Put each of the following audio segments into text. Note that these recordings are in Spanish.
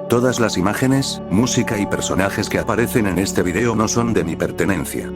Todas las imágenes, música y personajes que aparecen en este video no son de mi pertenencia.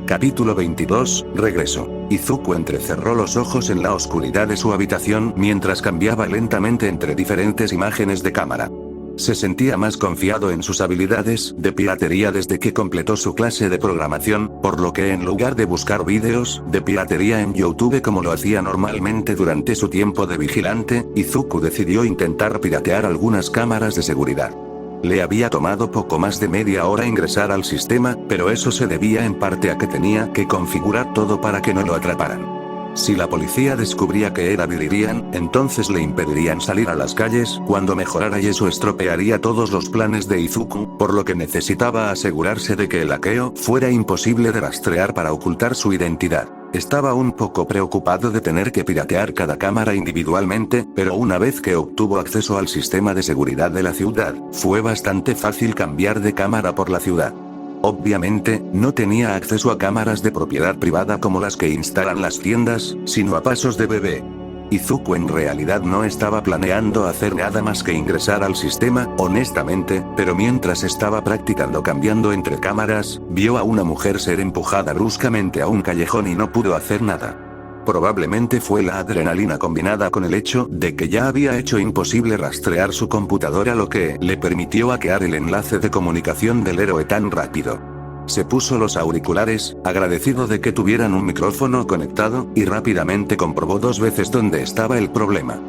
Capítulo 22, Regreso. Izuku entrecerró los ojos en la oscuridad de su habitación mientras cambiaba lentamente entre diferentes imágenes de cámara. Se sentía más confiado en sus habilidades de piratería desde que completó su clase de programación, por lo que en lugar de buscar vídeos de piratería en YouTube como lo hacía normalmente durante su tiempo de vigilante, Izuku decidió intentar piratear algunas cámaras de seguridad. Le había tomado poco más de media hora ingresar al sistema, pero eso se debía en parte a que tenía que configurar todo para que no lo atraparan. Si la policía descubría que era Viririan, entonces le impedirían salir a las calles cuando mejorara y eso estropearía todos los planes de Izuku, por lo que necesitaba asegurarse de que el hackeo fuera imposible de rastrear para ocultar su identidad. Estaba un poco preocupado de tener que piratear cada cámara individualmente, pero una vez que obtuvo acceso al sistema de seguridad de la ciudad, fue bastante fácil cambiar de cámara por la ciudad. Obviamente, no tenía acceso a cámaras de propiedad privada como las que instalan las tiendas, sino a pasos de bebé. Izuku en realidad no estaba planeando hacer nada más que ingresar al sistema, honestamente, pero mientras estaba practicando cambiando entre cámaras, vio a una mujer ser empujada bruscamente a un callejón y no pudo hacer nada. Probablemente fue la adrenalina combinada con el hecho de que ya había hecho imposible rastrear su computadora lo que le permitió hackear el enlace de comunicación del héroe tan rápido. Se puso los auriculares, agradecido de que tuvieran un micrófono conectado, y rápidamente comprobó 2 veces dónde estaba el problema.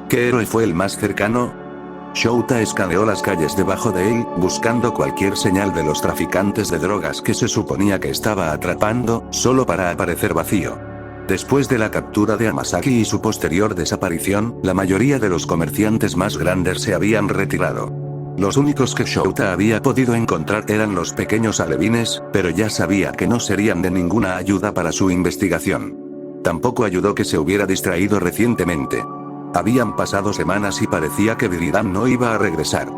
¿Qué héroe fue el más cercano? Shouta escaneó las calles debajo de él, buscando cualquier señal de los traficantes de drogas que se suponía que estaba atrapando, solo para aparecer vacío. Después de la captura de Hamasaki y su posterior desaparición, la mayoría de los comerciantes más grandes se habían retirado. Los únicos que Shouta había podido encontrar eran los pequeños alevines, pero ya sabía que no serían de ninguna ayuda para su investigación. Tampoco ayudó que se hubiera distraído recientemente. Habían pasado semanas y parecía que Viridan no iba a regresar.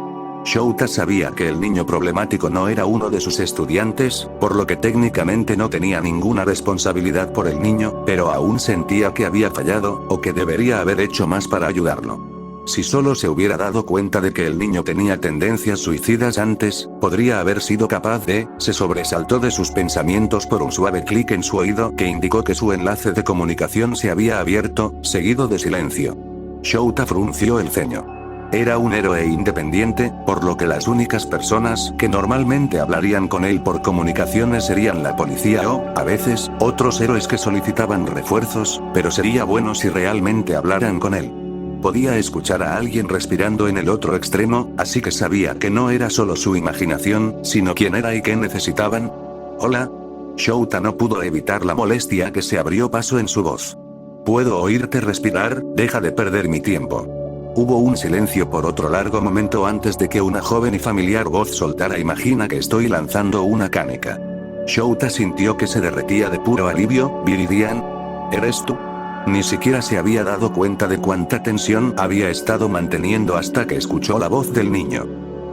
Shouta sabía que el niño problemático no era uno de sus estudiantes, por lo que técnicamente no tenía ninguna responsabilidad por el niño, pero aún sentía que había fallado, o que debería haber hecho más para ayudarlo. Si solo se hubiera dado cuenta de que el niño tenía tendencias suicidas antes, podría haber sido capaz de. Se sobresaltó de sus pensamientos por un suave clic en su oído que indicó que su enlace de comunicación se había abierto, seguido de silencio. Shouta frunció el ceño. Era un héroe independiente, por lo que las únicas personas que normalmente hablarían con él por comunicaciones serían la policía o, a veces, otros héroes que solicitaban refuerzos, pero sería bueno si realmente hablaran con él. Podía escuchar a alguien respirando en el otro extremo, así que sabía que no era solo su imaginación, sino quién era y qué necesitaban. ¿Hola? Shouta no pudo evitar la molestia que se abrió paso en su voz. ¿Puedo oírte respirar? Deja de perder mi tiempo. Hubo un silencio por otro largo momento antes de que una joven y familiar voz soltara «Imagina que estoy lanzando una caneca». Shouta sintió que se derretía de puro alivio. «Viridian, ¿eres tú?». Ni siquiera se había dado cuenta de cuánta tensión había estado manteniendo hasta que escuchó la voz del niño.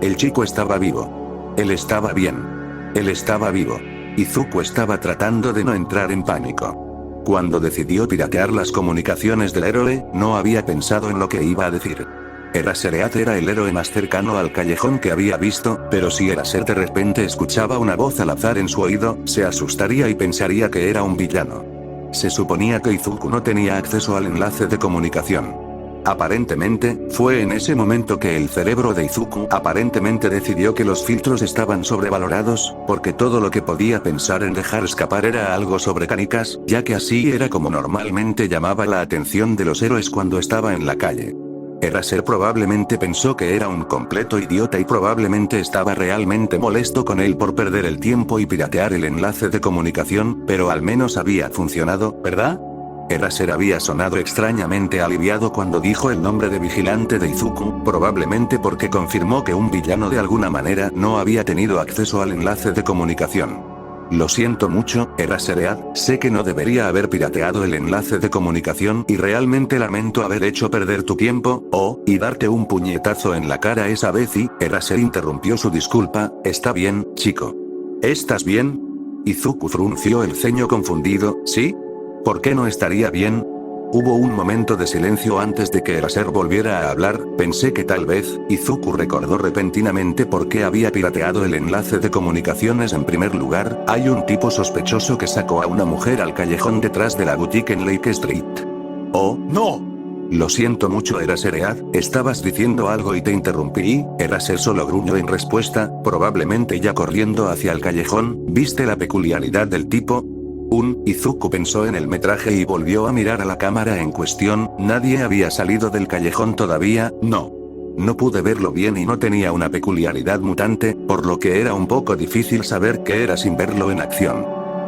El chico estaba vivo. Él estaba bien. Él estaba vivo. Izuku estaba tratando de no entrar en pánico. Cuando decidió piratear las comunicaciones del héroe, no había pensado en lo que iba a decir. Eraserhead era el héroe más cercano al callejón que había visto, pero si Eraser de repente escuchaba una voz al azar en su oído, se asustaría y pensaría que era un villano. Se suponía que Izuku no tenía acceso al enlace de comunicación. Aparentemente, fue en ese momento que el cerebro de Izuku aparentemente decidió que los filtros estaban sobrevalorados, porque todo lo que podía pensar en dejar escapar era algo sobre canicas, ya que así era como normalmente llamaba la atención de los héroes cuando estaba en la calle. Eraser probablemente pensó que era un completo idiota y probablemente estaba realmente molesto con él por perder el tiempo y piratear el enlace de comunicación, pero al menos había funcionado, ¿verdad? Eraser había sonado extrañamente aliviado cuando dijo el nombre de vigilante de Izuku, probablemente porque confirmó que un villano de alguna manera no había tenido acceso al enlace de comunicación. Lo siento mucho, Eraserhead, sé que no debería haber pirateado el enlace de comunicación y realmente lamento haber hecho perder tu tiempo, y darte un puñetazo en la cara esa vez y, Eraser interrumpió su disculpa, está bien, chico. ¿Estás bien? Izuku frunció el ceño confundido, ¿sí? ¿Por qué no estaría bien? Hubo un momento de silencio antes de que Eraser volviera a hablar. Pensé que tal vez, Izuku recordó repentinamente por qué había pirateado el enlace de comunicaciones. En primer lugar, hay un tipo sospechoso que sacó a una mujer al callejón detrás de la boutique en Lake Street. ¡Oh, no! Lo siento mucho, Eraser. Estabas diciendo algo y te interrumpí. Eraser solo gruñó en respuesta, probablemente ya corriendo hacia el callejón. ¿Viste la peculiaridad del tipo? Izuku pensó en el metraje y volvió a mirar a la cámara en cuestión. Nadie había salido del callejón todavía. No pude verlo bien y no tenía una peculiaridad mutante, por lo que era un poco difícil saber qué era sin verlo en acción.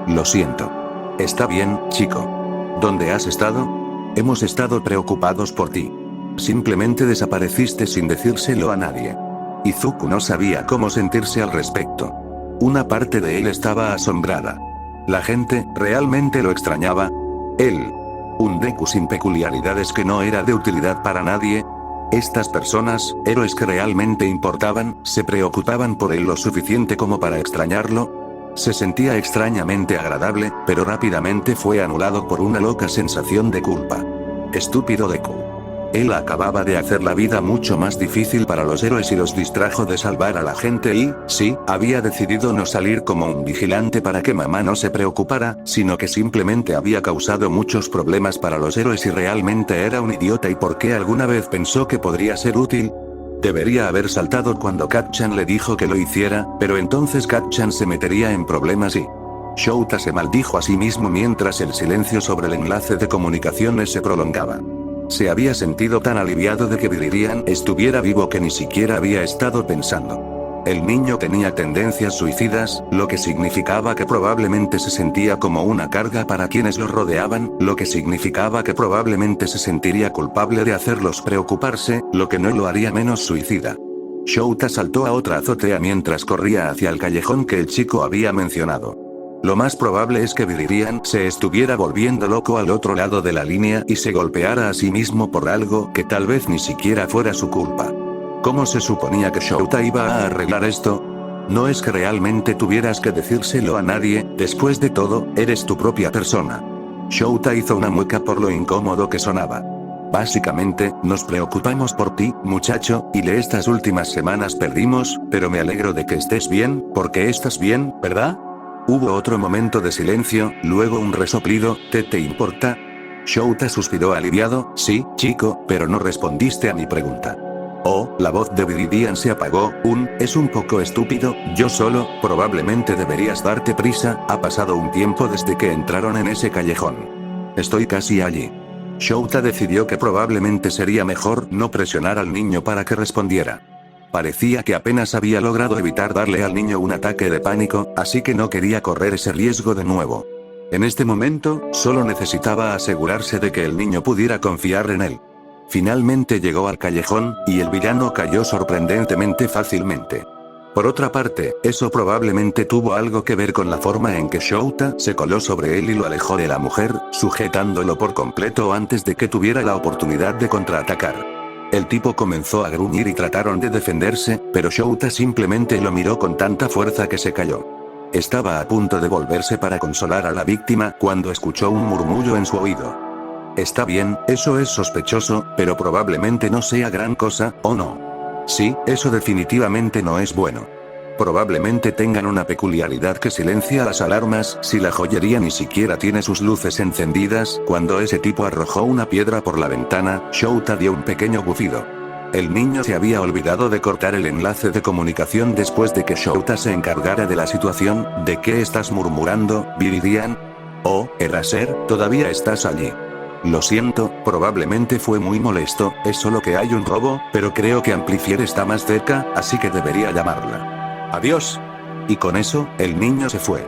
Lo siento. Está bien, chico. ¿Dónde has estado? Hemos estado preocupados por ti. Simplemente desapareciste sin decírselo a nadie. Izuku no sabía cómo sentirse al respecto. Una parte de él estaba asombrada. La gente realmente lo extrañaba. Él. Un Deku sin peculiaridades que no era de utilidad para nadie. Estas personas, héroes que realmente importaban, se preocupaban por él lo suficiente como para extrañarlo. Se sentía extrañamente agradable, pero rápidamente fue anulado por una loca sensación de culpa. Estúpido Deku. Él acababa de hacer la vida mucho más difícil para los héroes y los distrajo de salvar a la gente y, sí, había decidido no salir como un vigilante para que mamá no se preocupara, sino que simplemente había causado muchos problemas para los héroes y realmente era un idiota. ¿Y por qué alguna vez pensó que podría ser útil? Debería haber saltado cuando Kacchan le dijo que lo hiciera, pero entonces Kacchan se metería en problemas y... Shouta se maldijo a sí mismo mientras el silencio sobre el enlace de comunicaciones se prolongaba. Se había sentido tan aliviado de que Viririan estuviera vivo que ni siquiera había estado pensando. El niño tenía tendencias suicidas, lo que significaba que probablemente se sentía como una carga para quienes lo rodeaban, lo que significaba que probablemente se sentiría culpable de hacerlos preocuparse, lo que no lo haría menos suicida. Shouta saltó a otra azotea mientras corría hacia el callejón que el chico había mencionado. Lo más probable es que Viririan se estuviera volviendo loco al otro lado de la línea y se golpeara a sí mismo por algo que tal vez ni siquiera fuera su culpa. ¿Cómo se suponía que Shouta iba a arreglar esto? No es que realmente tuvieras que decírselo a nadie, después de todo, eres tu propia persona. Shouta hizo una mueca por lo incómodo que sonaba. Básicamente, nos preocupamos por ti, muchacho, y estas últimas semanas perdimos, pero me alegro de que estés bien, porque estás bien, ¿verdad? Hubo otro momento de silencio, luego un resoplido. ¿Te importa? Shouta suspiró aliviado. Sí, chico, pero no respondiste a mi pregunta. Oh, la voz de Viridian se apagó. Es un poco estúpido, yo solo, probablemente deberías darte prisa, ha pasado un tiempo desde que entraron en ese callejón. Estoy casi allí. Shouta decidió que probablemente sería mejor no presionar al niño para que respondiera. Parecía que apenas había logrado evitar darle al niño un ataque de pánico, así que no quería correr ese riesgo de nuevo. En este momento, solo necesitaba asegurarse de que el niño pudiera confiar en él. Finalmente llegó al callejón, y el villano cayó sorprendentemente fácilmente. Por otra parte, eso probablemente tuvo algo que ver con la forma en que Shouta se coló sobre él y lo alejó de la mujer, sujetándolo por completo antes de que tuviera la oportunidad de contraatacar. El tipo comenzó a gruñir y trataron de defenderse, pero Shouta simplemente lo miró con tanta fuerza que se cayó. Estaba a punto de volverse para consolar a la víctima cuando escuchó un murmullo en su oído. Está bien, eso es sospechoso, pero probablemente no sea gran cosa, ¿o no? Sí, eso definitivamente no es bueno. Probablemente tengan una peculiaridad que silencia las alarmas. Si la joyería ni siquiera tiene sus luces encendidas. Cuando ese tipo arrojó una piedra por la ventana, Shouta dio un pequeño bufido. El niño se había olvidado de cortar el enlace de comunicación después de que Shouta se encargara de la situación. ¿De qué estás murmurando, Viridian? Oh, Eraser, todavía estás allí. Lo siento, probablemente fue muy molesto, es solo que hay un robo, pero creo que Amplifier está más cerca, así que debería llamarla. Adiós. Y con eso, el niño se fue.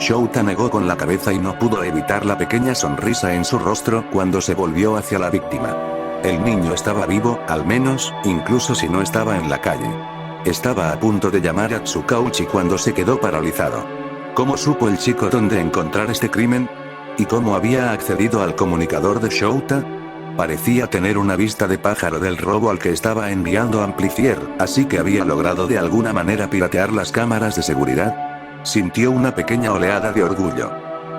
Shouta negó con la cabeza y no pudo evitar la pequeña sonrisa en su rostro cuando se volvió hacia la víctima. El niño estaba vivo, al menos, incluso si no estaba en la calle. Estaba a punto de llamar a Tsukauchi cuando se quedó paralizado. ¿Cómo supo el chico dónde encontrar este crimen? ¿Y cómo había accedido al comunicador de Shouta? Parecía tener una vista de pájaro del robo al que estaba enviando Amplifier, así que había logrado de alguna manera piratear las cámaras de seguridad. Sintió una pequeña oleada de orgullo.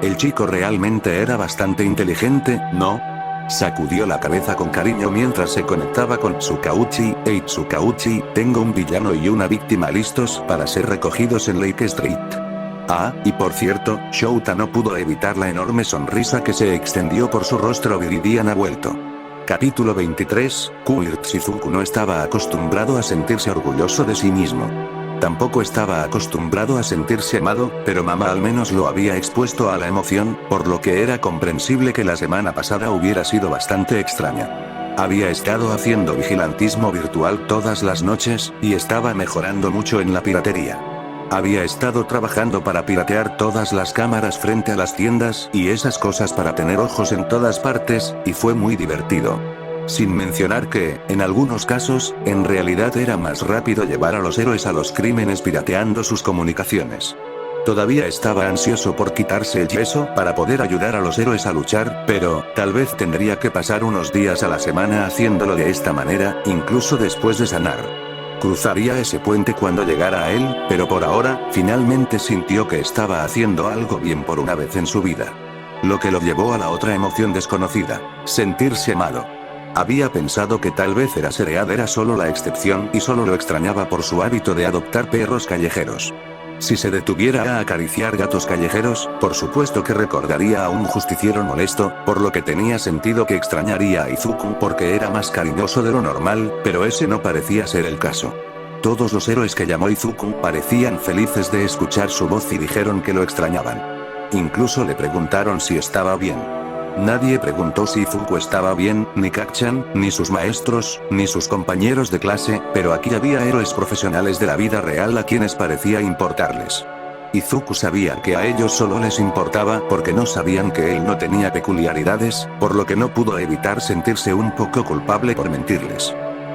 El chico realmente era bastante inteligente, ¿no? Sacudió la cabeza con cariño mientras se conectaba con Tsukauchi. Hey Tsukauchi, tengo un villano y una víctima listos para ser recogidos en Lake Street. Ah, y por cierto, Shouta no pudo evitar la enorme sonrisa que se extendió por su rostro. Viridian ha vuelto. Capítulo 23, Quirk. Izuku no estaba acostumbrado a sentirse orgulloso de sí mismo. Tampoco estaba acostumbrado a sentirse amado, pero mamá al menos lo había expuesto a la emoción, por lo que era comprensible que la semana pasada hubiera sido bastante extraña. Había estado haciendo vigilantismo virtual todas las noches, y estaba mejorando mucho en la piratería. Había estado trabajando para piratear todas las cámaras frente a las tiendas y esas cosas para tener ojos en todas partes, y fue muy divertido. Sin mencionar que, en algunos casos, en realidad era más rápido llevar a los héroes a los crímenes pirateando sus comunicaciones. Todavía estaba ansioso por quitarse el yeso para poder ayudar a los héroes a luchar, pero, tal vez tendría que pasar unos días a la semana haciéndolo de esta manera, incluso después de sanar. Cruzaría ese puente cuando llegara a él, pero por ahora, finalmente sintió que estaba haciendo algo bien por una vez en su vida. Lo que lo llevó a la otra emoción desconocida, sentirse amado. Había pensado que tal vez Eraserhead era solo la excepción y solo lo extrañaba por su hábito de adoptar perros callejeros. Si se detuviera a acariciar gatos callejeros, por supuesto que recordaría a un justiciero molesto, por lo que tenía sentido que extrañaría a Izuku porque era más cariñoso de lo normal, pero ese no parecía ser el caso. Todos los héroes que llamó Izuku parecían felices de escuchar su voz y dijeron que lo extrañaban. Incluso le preguntaron si estaba bien. Nadie preguntó si Izuku estaba bien, ni Kacchan, ni sus maestros, ni sus compañeros de clase, pero aquí había héroes profesionales de la vida real a quienes parecía importarles. Izuku sabía que a ellos solo les importaba porque no sabían que él no tenía peculiaridades, por lo que no pudo evitar sentirse un poco culpable por mentirles.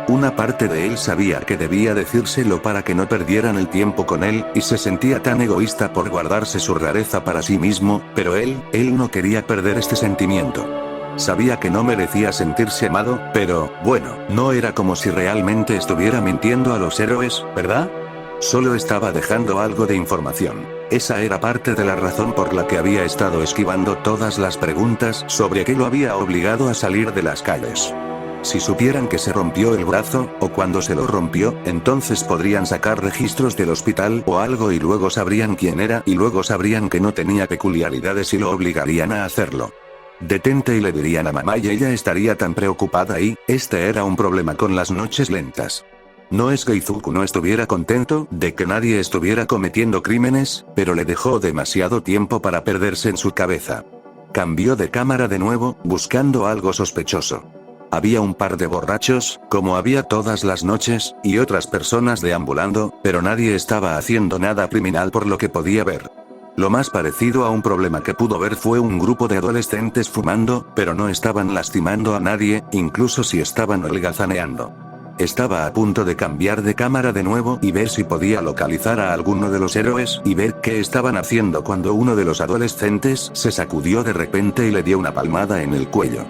Una parte de él sabía que debía decírselo para que no perdieran el tiempo con él, y se sentía tan egoísta por guardarse su rareza para sí mismo, pero él no quería perder este sentimiento. Sabía que no merecía sentirse amado, pero, bueno, no era como si realmente estuviera mintiendo a los héroes, ¿verdad? Solo estaba dejando algo de información. Esa era parte de la razón por la que había estado esquivando todas las preguntas sobre qué lo había obligado a salir de las calles. Si supieran que se rompió el brazo, o cuando se lo rompió, entonces podrían sacar registros del hospital o algo y luego sabrían quién era y luego sabrían que no tenía peculiaridades y lo obligarían a hacerlo. Detente y le dirían a mamá y ella estaría tan preocupada y, este era un problema con las noches lentas. No es que Izuku no estuviera contento de que nadie estuviera cometiendo crímenes, pero le dejó demasiado tiempo para perderse en su cabeza. Cambió de cámara de nuevo, buscando algo sospechoso. Había un par de borrachos, como había todas las noches, y otras personas deambulando, pero nadie estaba haciendo nada criminal por lo que podía ver. Lo más parecido a un problema que pudo ver fue un grupo de adolescentes fumando, pero no estaban lastimando a nadie, incluso si estaban holgazaneando. Estaba a punto de cambiar de cámara de nuevo y ver si podía localizar a alguno de los héroes y ver qué estaban haciendo cuando uno de los adolescentes se sacudió de repente y le dio una palmada en el cuello.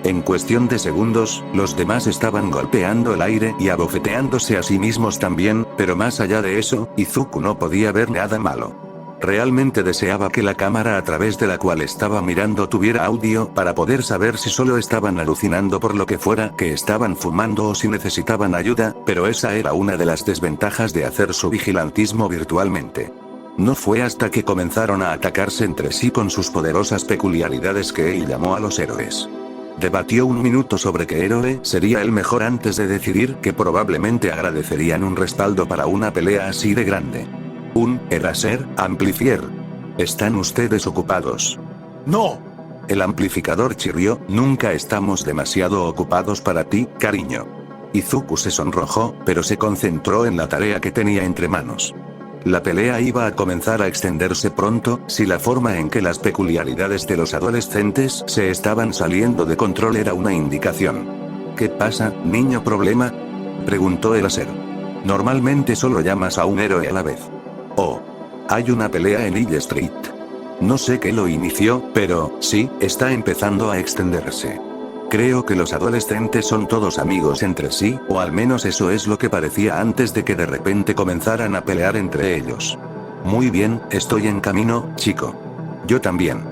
En cuestión de segundos, los demás estaban golpeando el aire y abofeteándose a sí mismos también, pero más allá de eso, Izuku no podía ver nada malo. Realmente deseaba que la cámara a través de la cual estaba mirando tuviera audio para poder saber si solo estaban alucinando por lo que fuera que estaban fumando o si necesitaban ayuda, pero esa era una de las desventajas de hacer su vigilantismo virtualmente. No fue hasta que comenzaron a atacarse entre sí con sus poderosas peculiaridades que él llamó a los héroes. Debatió un minuto sobre qué héroe sería el mejor antes de decidir que probablemente agradecerían un respaldo para una pelea así de grande. Un Eraser Amplifier. ¿Están ustedes ocupados? ¡No! El amplificador chirrió, nunca estamos demasiado ocupados para ti, cariño. Izuku se sonrojó, pero se concentró en la tarea que tenía entre manos. La pelea iba a comenzar a extenderse pronto, si la forma en que las peculiaridades de los adolescentes se estaban saliendo de control era una indicación. ¿Qué pasa, niño problema? Preguntó Eraser. Normalmente solo llamas a un héroe a la vez. Oh. Hay una pelea en Hill Street. No sé qué lo inició, pero, sí, está empezando a extenderse. Creo que los adolescentes son todos amigos entre sí, o al menos eso es lo que parecía antes de que de repente comenzaran a pelear entre ellos. Muy bien, estoy en camino, chico. Yo también.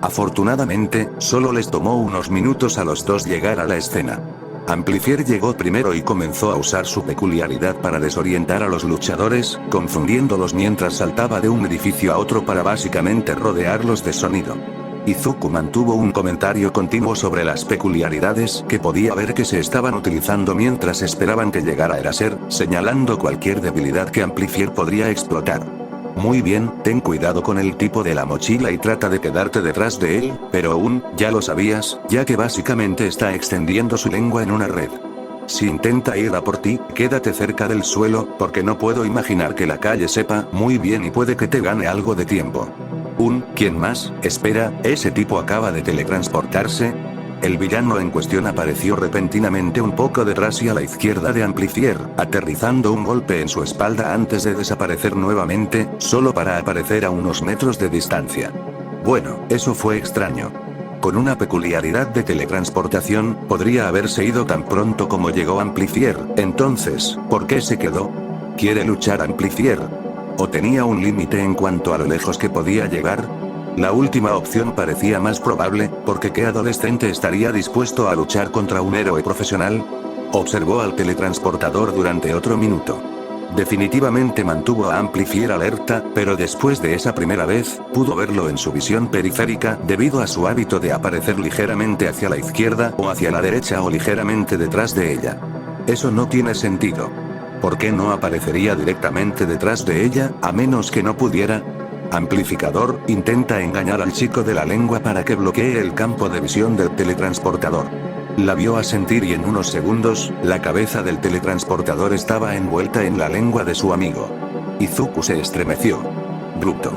Afortunadamente, solo les tomó unos minutos a los dos llegar a la escena. Amplifier llegó primero y comenzó a usar su peculiaridad para desorientar a los luchadores, confundiéndolos mientras saltaba de un edificio a otro para básicamente rodearlos de sonido. Izuku mantuvo un comentario continuo sobre las peculiaridades que podía ver que se estaban utilizando mientras esperaban que llegara Eraser, señalando cualquier debilidad que Amplifier podría explotar. Muy bien, ten cuidado con el tipo de la mochila y trata de quedarte detrás de él, pero ya lo sabías, ya que básicamente está extendiendo su lengua en una red. Si intenta ir a por ti, quédate cerca del suelo, porque no puedo imaginar que la calle sepa muy bien y puede que te gane algo de tiempo. ¿Quién más? Espera, ¿ese tipo acaba de teletransportarse? El villano en cuestión apareció repentinamente un poco detrás y a la izquierda de Amplifier, aterrizando un golpe en su espalda antes de desaparecer nuevamente, solo para aparecer a unos metros de distancia. Bueno, eso fue extraño. Con una peculiaridad de teletransportación, podría haberse ido tan pronto como llegó Amplifier, entonces, ¿por qué se quedó? ¿Quiere luchar Amplifier? ¿O tenía un límite en cuanto a lo lejos que podía llegar? La última opción parecía más probable, porque ¿qué adolescente estaría dispuesto a luchar contra un héroe profesional? Observó al teletransportador durante otro minuto. Definitivamente mantuvo a Amplifier alerta, pero después de esa primera vez, pudo verlo en su visión periférica debido a su hábito de aparecer ligeramente hacia la izquierda o hacia la derecha o ligeramente detrás de ella. Eso no tiene sentido. ¿Por qué no aparecería directamente detrás de ella, a menos que no pudiera? Amplificador, intenta engañar al chico de la lengua para que bloquee el campo de visión del teletransportador. La vio asentir y en unos segundos, la cabeza del teletransportador estaba envuelta en la lengua de su amigo. Izuku se estremeció. Bruto.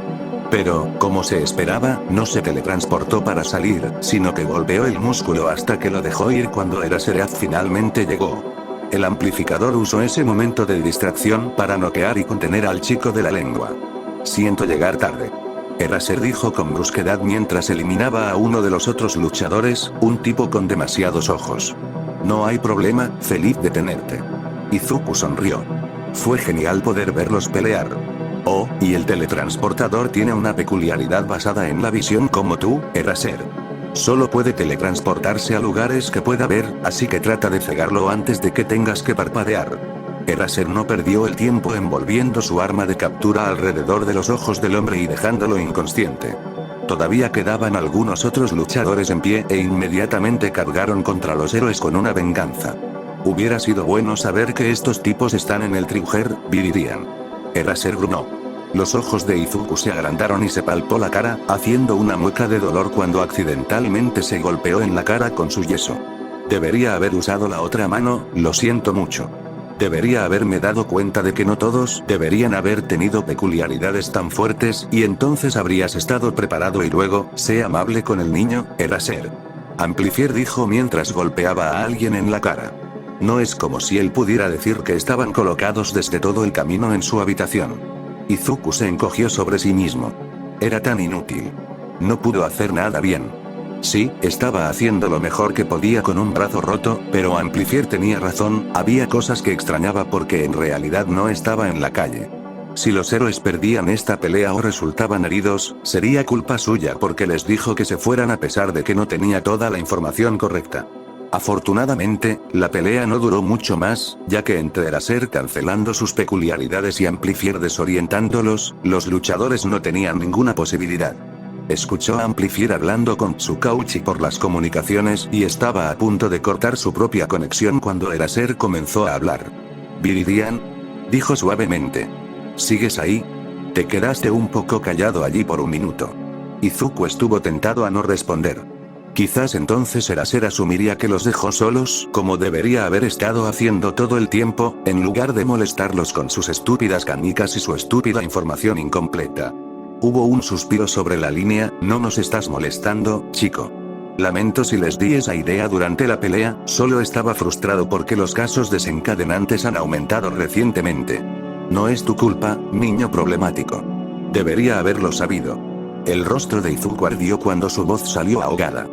Pero, como se esperaba, no se teletransportó para salir, sino que golpeó el músculo hasta que lo dejó ir cuando Eraser finalmente llegó. El amplificador usó ese momento de distracción para noquear y contener al chico de la lengua. Siento llegar tarde. Eraser dijo con brusquedad mientras eliminaba a uno de los otros luchadores, un tipo con demasiados ojos. No hay problema, feliz de tenerte. Izuku sonrió. Fue genial poder verlos pelear. Oh, y el teletransportador tiene una peculiaridad basada en la visión como tú, Eraser. Solo puede teletransportarse a lugares que pueda ver, así que trata de cegarlo antes de que tengas que parpadear. Eraser no perdió el tiempo envolviendo su arma de captura alrededor de los ojos del hombre y dejándolo inconsciente. Todavía quedaban algunos otros luchadores en pie e inmediatamente cargaron contra los héroes con una venganza. Hubiera sido bueno saber que estos tipos están en el Trigger, dirían. Eraser gruñó. Los ojos de Izuku se agrandaron y se palpó la cara, haciendo una mueca de dolor cuando accidentalmente se golpeó en la cara con su yeso. Debería haber usado la otra mano, lo siento mucho. Debería haberme dado cuenta de que no todos deberían haber tenido peculiaridades tan fuertes, y entonces habrías estado preparado y luego, sé amable con el niño, Eraser. Amplifier dijo mientras golpeaba a alguien en la cara. No es como si él pudiera decir que estaban colocados desde todo el camino en su habitación. Izuku se encogió sobre sí mismo. Era tan inútil. No pudo hacer nada bien. Sí, estaba haciendo lo mejor que podía con un brazo roto, pero Amplifier tenía razón, había cosas que extrañaba porque en realidad no estaba en la calle. Si los héroes perdían esta pelea o resultaban heridos, sería culpa suya porque les dijo que se fueran a pesar de que no tenía toda la información correcta. Afortunadamente, la pelea no duró mucho más, ya que entre Eraser cancelando sus peculiaridades y Amplifier desorientándolos, los luchadores no tenían ninguna posibilidad. Escuchó a Amplifier hablando con Tsukauchi por las comunicaciones y estaba a punto de cortar su propia conexión cuando Eraser comenzó a hablar. Viridian, dijo suavemente. ¿Sigues ahí? Te quedaste un poco callado allí por un minuto. Izuku estuvo tentado a no responder. Quizás entonces Eraser asumiría que los dejó solos, como debería haber estado haciendo todo el tiempo, en lugar de molestarlos con sus estúpidas canicas y su estúpida información incompleta. Hubo un suspiro sobre la línea, no nos estás molestando, chico. Lamento si les di esa idea durante la pelea, solo estaba frustrado porque los casos desencadenantes han aumentado recientemente. No es tu culpa, niño problemático. Debería haberlo sabido. El rostro de Izuku ardió cuando su voz salió ahogada.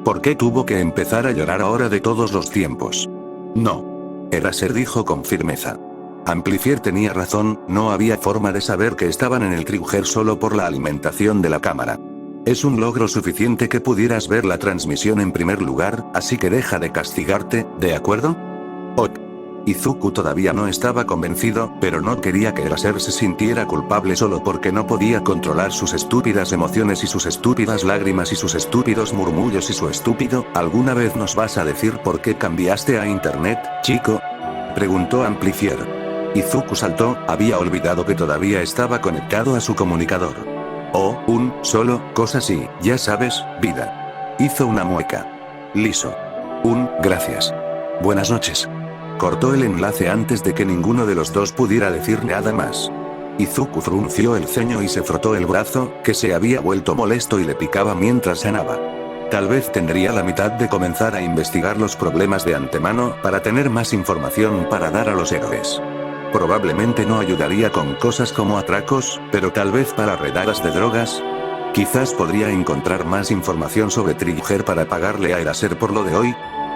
¿Por qué tuvo que empezar a llorar ahora de todos los tiempos? No. Eraser dijo con firmeza. Amplifier tenía razón, no había forma de saber que estaban en el Trigger solo por la alimentación de la cámara. Es un logro suficiente que pudieras ver la transmisión en primer lugar, así que deja de castigarte, ¿de acuerdo? Ok. Izuku todavía no estaba convencido, pero no quería que Eraser se sintiera culpable solo porque no podía controlar sus estúpidas emociones y sus estúpidas lágrimas y sus estúpidos murmullos y su estúpido. ¿Alguna vez nos vas a decir por qué cambiaste a internet, chico? Preguntó Amplifier. Izuku saltó, había olvidado que todavía estaba conectado a su comunicador. Oh, solo, cosa así, ya sabes, vida. Hizo una mueca. Liso. Gracias. Buenas noches. Cortó el enlace antes de que ninguno de los dos pudiera decir nada más. Izuku frunció el ceño y se frotó el brazo, que se había vuelto molesto y le picaba mientras sanaba. Tal vez tendría la mitad de comenzar a investigar los problemas de antemano para tener más información para dar a los héroes. Probablemente no ayudaría con cosas como atracos, pero tal vez para redadas de drogas. Quizás podría encontrar más información sobre Trigger para pagarle a Eraser por lo de hoy.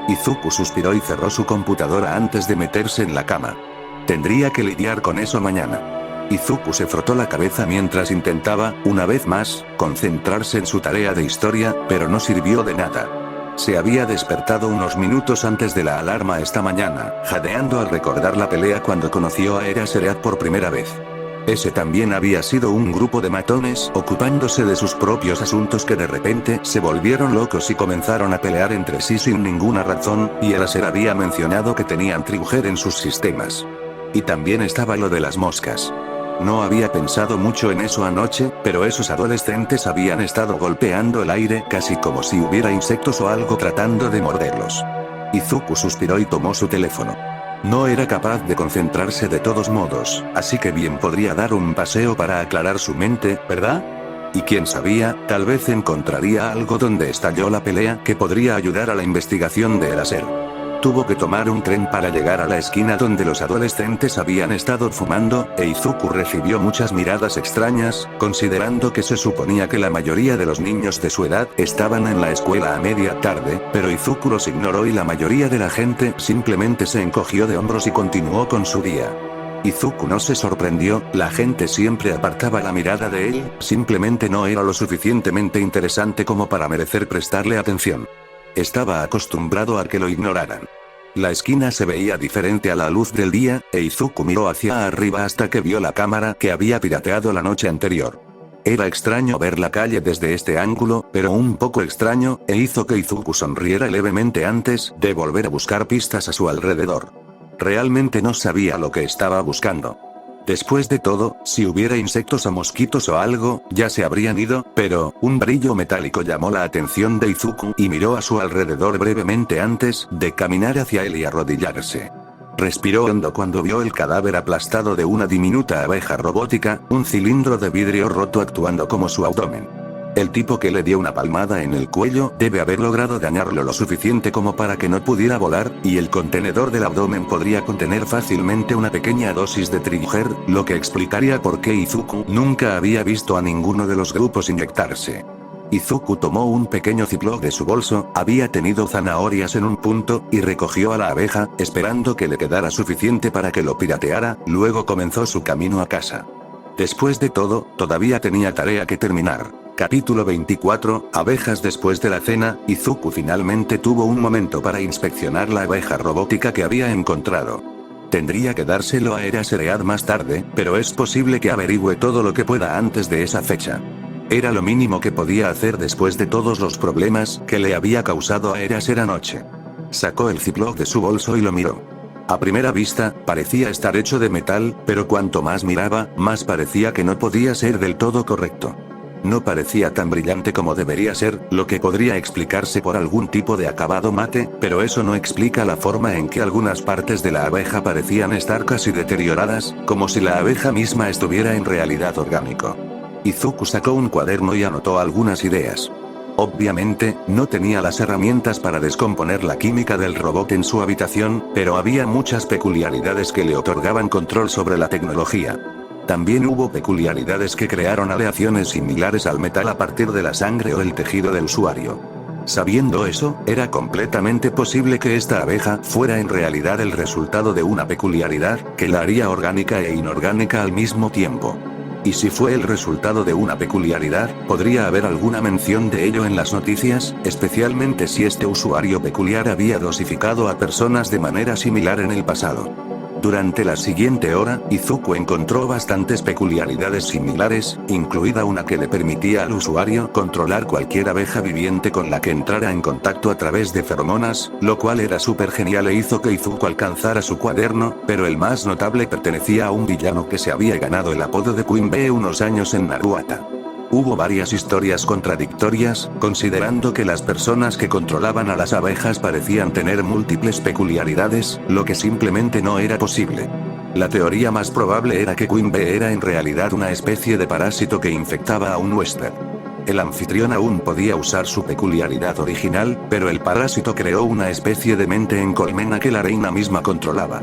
Izuku suspiró y cerró su computadora antes de meterse en la cama. Tendría que lidiar con eso mañana. Izuku se frotó la cabeza mientras intentaba, una vez más, concentrarse en su tarea de historia, pero no sirvió de nada. Se había despertado unos minutos antes de la alarma esta mañana, jadeando al recordar la pelea cuando conoció a Eraser por primera vez. Ese también había sido un grupo de matones ocupándose de sus propios asuntos que de repente se volvieron locos y comenzaron a pelear entre sí sin ninguna razón, y Eraser había mencionado que tenían Trigger en sus sistemas. Y también estaba lo de las moscas. No había pensado mucho en eso anoche, pero esos adolescentes habían estado golpeando el aire casi como si hubiera insectos o algo tratando de morderlos. Izuku suspiró y tomó su teléfono. No era capaz de concentrarse de todos modos, así que bien podría dar un paseo para aclarar su mente, ¿verdad? Y quién sabía, tal vez encontraría algo donde estalló la pelea que podría ayudar a la investigación de Eraser. Tuvo que tomar un tren para llegar a la esquina donde los adolescentes habían estado fumando, e Izuku recibió muchas miradas extrañas, considerando que se suponía que la mayoría de los niños de su edad estaban en la escuela a media tarde, pero Izuku los ignoró y la mayoría de la gente simplemente se encogió de hombros y continuó con su día. Izuku no se sorprendió, la gente siempre apartaba la mirada de él, simplemente no era lo suficientemente interesante como para merecer prestarle atención. Estaba acostumbrado a que lo ignoraran. La esquina se veía diferente a la luz del día, e Izuku miró hacia arriba hasta que vio la cámara que había pirateado la noche anterior. Era extraño ver la calle desde este ángulo, pero un poco extraño, e hizo que Izuku sonriera levemente antes de volver a buscar pistas a su alrededor. Realmente no sabía lo que estaba buscando. Después de todo, si hubiera insectos o mosquitos o algo, ya se habrían ido, pero, un brillo metálico llamó la atención de Izuku y miró a su alrededor brevemente antes de caminar hacia él y arrodillarse. Respiró hondo cuando vio el cadáver aplastado de una diminuta abeja robótica, un cilindro de vidrio roto actuando como su abdomen. El tipo que le dio una palmada en el cuello debe haber logrado dañarlo lo suficiente como para que no pudiera volar, y el contenedor del abdomen podría contener fácilmente una pequeña dosis de Trigger, lo que explicaría por qué Izuku nunca había visto a ninguno de los grupos inyectarse. Izuku tomó un pequeño ziploc de su bolso, había tenido zanahorias en un punto, y recogió a la abeja, esperando que le quedara suficiente para que lo pirateara, luego comenzó su camino a casa. Después de todo, todavía tenía tarea que terminar. Capítulo 24, abejas. Después de la cena, Izuku finalmente tuvo un momento para inspeccionar la abeja robótica que había encontrado. Tendría que dárselo a Eraser más tarde, pero es posible que averigüe todo lo que pueda antes de esa fecha. Era lo mínimo que podía hacer después de todos los problemas que le había causado a Eraser anoche. Sacó el ziploc de su bolso y lo miró. A primera vista, parecía estar hecho de metal, pero cuanto más miraba, más parecía que no podía ser del todo correcto. No parecía tan brillante como debería ser, lo que podría explicarse por algún tipo de acabado mate, pero eso no explica la forma en que algunas partes de la abeja parecían estar casi deterioradas, como si la abeja misma estuviera en realidad orgánico. Izuku sacó un cuaderno y anotó algunas ideas. Obviamente, no tenía las herramientas para descomponer la química del robot en su habitación, pero había muchas peculiaridades que le otorgaban control sobre la tecnología. También hubo peculiaridades que crearon aleaciones similares al metal a partir de la sangre o el tejido del usuario. Sabiendo eso, era completamente posible que esta abeja fuera en realidad el resultado de una peculiaridad que la haría orgánica e inorgánica al mismo tiempo. Y si fue el resultado de una peculiaridad, podría haber alguna mención de ello en las noticias, especialmente si este usuario peculiar había dosificado a personas de manera similar en el pasado. Durante la siguiente hora, Izuku encontró bastantes peculiaridades similares, incluida una que le permitía al usuario controlar cualquier abeja viviente con la que entrara en contacto a través de feromonas, lo cual era súper genial e hizo que Izuku alcanzara su cuaderno, pero el más notable pertenecía a un villano que se había ganado el apodo de Queen Bee unos años en Naruata. Hubo varias historias contradictorias, considerando que las personas que controlaban a las abejas parecían tener múltiples peculiaridades, lo que simplemente no era posible. La teoría más probable era que Queen Bee era en realidad una especie de parásito que infectaba a un huésped. El anfitrión aún podía usar su peculiaridad original, pero el parásito creó una especie de mente en colmena que la reina misma controlaba.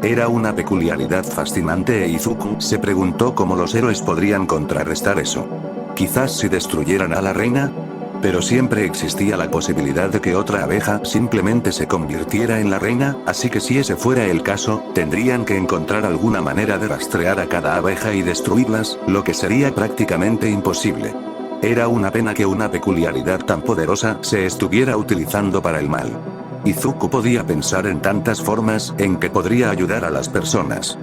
Era una peculiaridad fascinante e Izuku se preguntó cómo los héroes podrían contrarrestar eso. Quizás si destruyeran a la reina, pero siempre existía la posibilidad de que otra abeja simplemente se convirtiera en la reina, así que si ese fuera el caso, tendrían que encontrar alguna manera de rastrear a cada abeja y destruirlas, lo que sería prácticamente imposible. Era una pena que una peculiaridad tan poderosa se estuviera utilizando para el mal. Izuku podía pensar en tantas formas en que podría ayudar a las personas.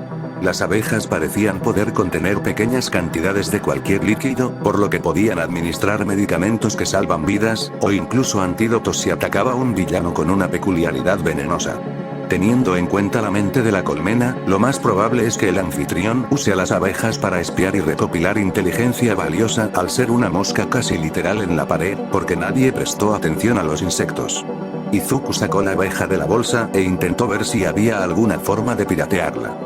Las abejas parecían poder contener pequeñas cantidades de cualquier líquido, por lo que podían administrar medicamentos que salvan vidas, o incluso antídotos si atacaba un villano con una peculiaridad venenosa. Teniendo en cuenta la mente de la colmena, lo más probable es que el anfitrión use a las abejas para espiar y recopilar inteligencia valiosa al ser una mosca casi literal en la pared, porque nadie prestó atención a los insectos. Izuku sacó la abeja de la bolsa e intentó ver si había alguna forma de piratearla.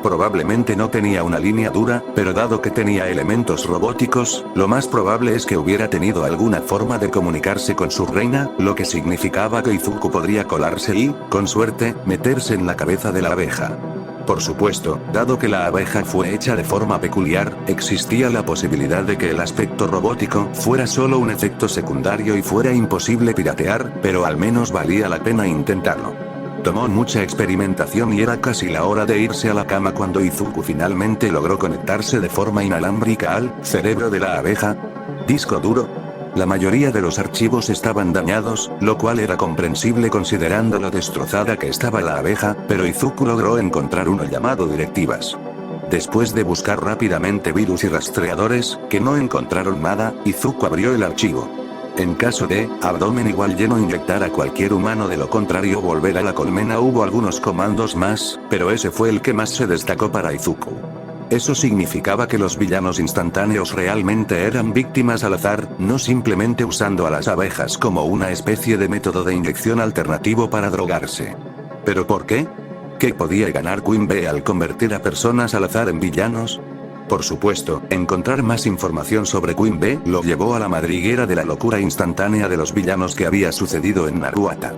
Probablemente no tenía una línea dura, pero dado que tenía elementos robóticos, lo más probable es que hubiera tenido alguna forma de comunicarse con su reina, lo que significaba que Izuku podría colarse y, con suerte, meterse en la cabeza de la abeja. Por supuesto, dado que la abeja fue hecha de forma peculiar, existía la posibilidad de que el aspecto robótico fuera solo un efecto secundario y fuera imposible piratear, pero al menos valía la pena intentarlo. Tomó mucha experimentación y era casi la hora de irse a la cama cuando Izuku finalmente logró conectarse de forma inalámbrica al cerebro de la abeja. Disco duro. La mayoría de los archivos estaban dañados, lo cual era comprensible considerando lo destrozada que estaba la abeja, pero Izuku logró encontrar uno llamado directivas. Después de buscar rápidamente virus y rastreadores, que no encontraron nada, Izuku abrió el archivo. En caso de abdomen igual lleno inyectar a cualquier humano, de lo contrario volver a la colmena. Hubo algunos comandos más, pero ese fue el que más se destacó para Izuku. Eso significaba que los villanos instantáneos realmente eran víctimas al azar, no simplemente usando a las abejas como una especie de método de inyección alternativo para drogarse. ¿Pero por qué? ¿Qué podía ganar Queen Bee al convertir a personas al azar en villanos? Por supuesto, encontrar más información sobre Queen Bee lo llevó a la madriguera de la locura instantánea de los villanos que había sucedido en Naruata.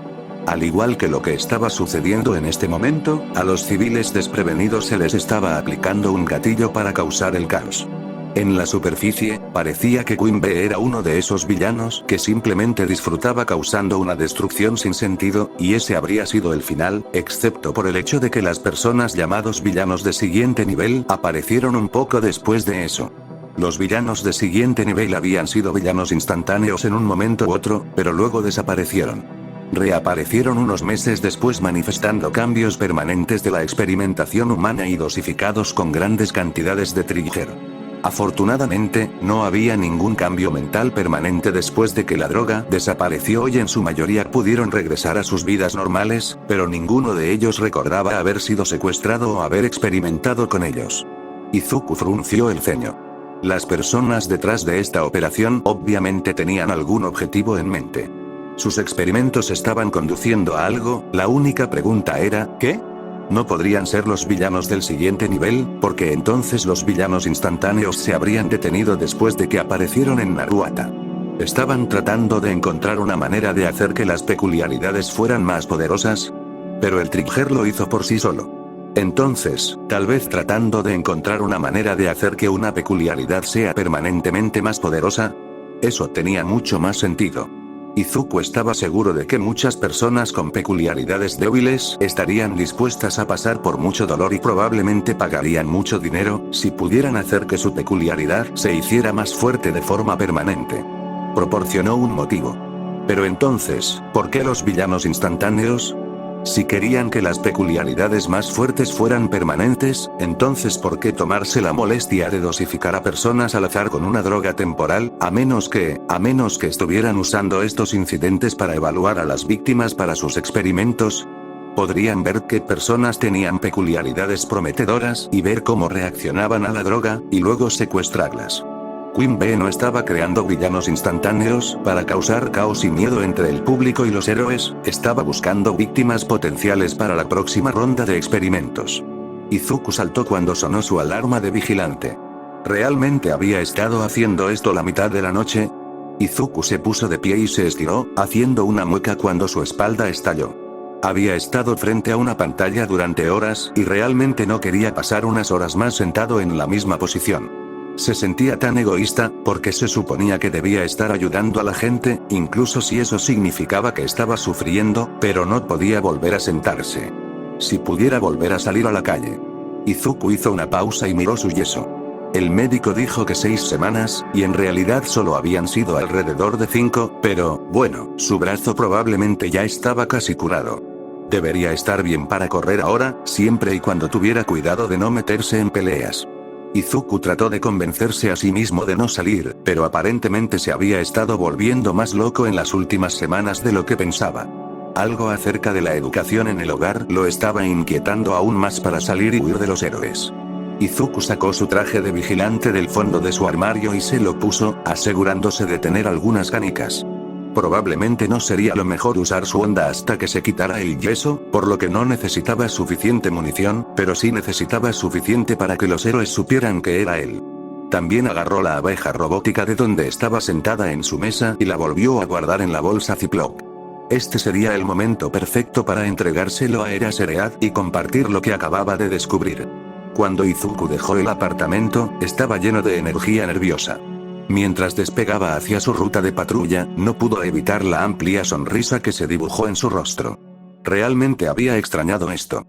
Al igual que lo que estaba sucediendo en este momento, a los civiles desprevenidos se les estaba aplicando un gatillo para causar el caos. En la superficie, parecía que Queen Bee era uno de esos villanos que simplemente disfrutaba causando una destrucción sin sentido, y ese habría sido el final, excepto por el hecho de que las personas llamados villanos de siguiente nivel aparecieron un poco después de eso. Los villanos de siguiente nivel habían sido villanos instantáneos en un momento u otro, pero luego desaparecieron. Reaparecieron unos meses después manifestando cambios permanentes de la experimentación humana y dosificados con grandes cantidades de trigger. Afortunadamente, no había ningún cambio mental permanente después de que la droga desapareció y en su mayoría pudieron regresar a sus vidas normales, pero ninguno de ellos recordaba haber sido secuestrado o haber experimentado con ellos. Izuku frunció el ceño. Las personas detrás de esta operación obviamente tenían algún objetivo en mente. Sus experimentos estaban conduciendo a algo, la única pregunta era, ¿qué? No podrían ser los villanos del siguiente nivel, porque entonces los villanos instantáneos se habrían detenido después de que aparecieron en Naruata. ¿Estaban tratando de encontrar una manera de hacer que las peculiaridades fueran más poderosas? Pero el trigger lo hizo por sí solo. Entonces, tal vez tratando de encontrar una manera de hacer que una peculiaridad sea permanentemente más poderosa. Eso tenía mucho más sentido. Izuku estaba seguro de que muchas personas con peculiaridades débiles estarían dispuestas a pasar por mucho dolor y probablemente pagarían mucho dinero, si pudieran hacer que su peculiaridad se hiciera más fuerte de forma permanente. Proporcionó un motivo. Pero entonces, ¿por qué los villanos instantáneos? Si querían que las peculiaridades más fuertes fueran permanentes, entonces ¿por qué tomarse la molestia de dosificar a personas al azar con una droga temporal, a menos que estuvieran usando estos incidentes para evaluar a las víctimas para sus experimentos? Podrían ver qué personas tenían peculiaridades prometedoras y ver cómo reaccionaban a la droga, y luego secuestrarlas. Queen Bee no estaba creando villanos instantáneos para causar caos y miedo entre el público y los héroes, estaba buscando víctimas potenciales para la próxima ronda de experimentos. Izuku saltó cuando sonó su alarma de vigilante. ¿Realmente había estado haciendo esto la mitad de la noche? Izuku se puso de pie y se estiró, haciendo una mueca cuando su espalda estalló. Había estado frente a una pantalla durante horas y realmente no quería pasar unas horas más sentado en la misma posición. Se sentía tan egoísta, porque se suponía que debía estar ayudando a la gente, incluso si eso significaba que estaba sufriendo, pero no podía volver a sentarse. Si pudiera volver a salir a la calle. Izuku hizo una pausa y miró su yeso. El médico dijo que 6 semanas, y en realidad solo habían sido alrededor de 5, pero, bueno, su brazo probablemente ya estaba casi curado. Debería estar bien para correr ahora, siempre y cuando tuviera cuidado de no meterse en peleas. Izuku trató de convencerse a sí mismo de no salir, pero aparentemente se había estado volviendo más loco en las últimas semanas de lo que pensaba. Algo acerca de la educación en el hogar lo estaba inquietando aún más para salir y huir de los héroes. Izuku sacó su traje de vigilante del fondo de su armario y se lo puso, asegurándose de tener algunas canicas. Probablemente no sería lo mejor usar su onda hasta que se quitara el yeso, por lo que no necesitaba suficiente munición, pero sí necesitaba suficiente para que los héroes supieran que era él. También agarró la abeja robótica de donde estaba sentada en su mesa y la volvió a guardar en la bolsa Ziploc. Este sería el momento perfecto para entregárselo a Eraserhead y compartir lo que acababa de descubrir. Cuando Izuku dejó el apartamento, estaba lleno de energía nerviosa. Mientras despegaba hacia su ruta de patrulla, no pudo evitar la amplia sonrisa que se dibujó en su rostro. Realmente había extrañado esto.